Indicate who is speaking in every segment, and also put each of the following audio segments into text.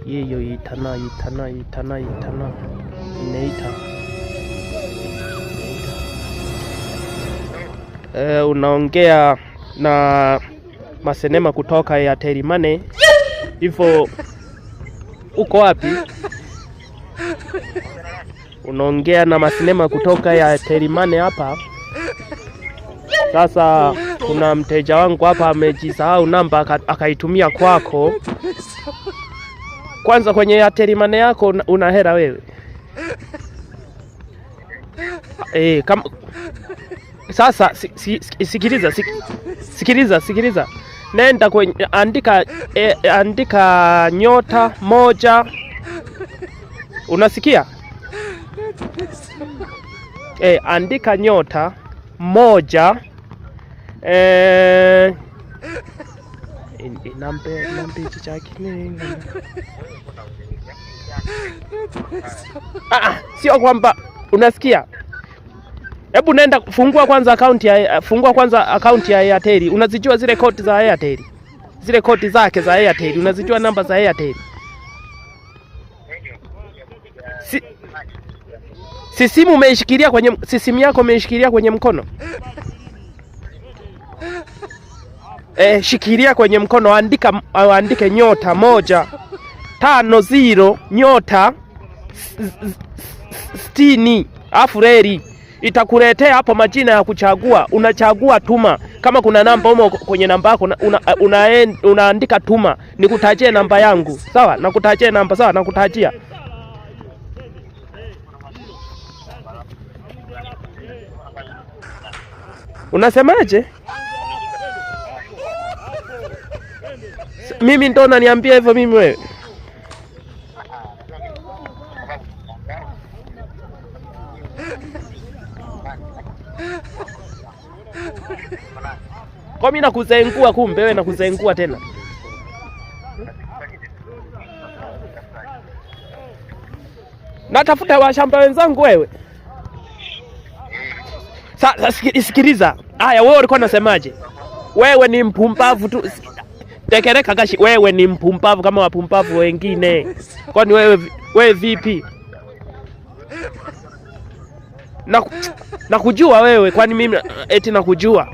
Speaker 1: Hiyo itana inaita. Unaongea na Masenema kutoka Airtel Money. Hivyo uko wapi? Unaongea na Masenema kutoka Airtel Money hapa. Sasa kuna mteja wangu hapa amejisahau namba akaitumia kwako. Kwanza kwenye Airtel Money yako una hela wewe? Sasa sikiliza. Nenda kwenye andika nyota moja. Unasikia? Andika nyota moja. Nambe chichakini. Sio kwamba unasikia. Hebu nenda fungua kwanza account ya Airtel. Unazijua zile kodi za Airtel? Zile kodi zake za Airtel, unazijua namba za Airtel? Simu umeishikilia kwenye simu yako umeishikilia kwenye mkono? Shikilia kwenye mkono, andike nyota 150 nyota 60 afu reli. Itakuletea hapo majina ya kuchagua. Unachagua tuma. Kama kuna namba humo kwenye namba yako unaandika tuma. Nikutajie namba yangu. Sawa? Nakutajia namba, sawa? Nakutajia. Unasemaje? Mimi ndo unaniambia hivyo mimi wewe? Kwa mimi nakuzengua, kumbe wewe nakuzengua tena. Natafuta washamba wenzangu wewe. Sasa sikiliza. Haya, wewe ulikuwa unasemaje? Wewe ni mpumbavu tu. Tekereka gashi, wewe ni mpumbavu kama wapumbavu wengine. Kwani wewe vipi? Nakujua wewe, kwani mimi eti nakujua?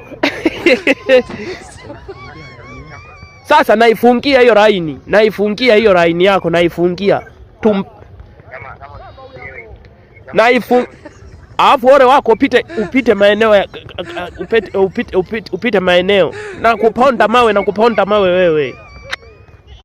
Speaker 1: Sasa naifungia hiyo line yako, naifungia. Alafu wale wako upite maeneo upite maeneo na kuponda mawe wewe.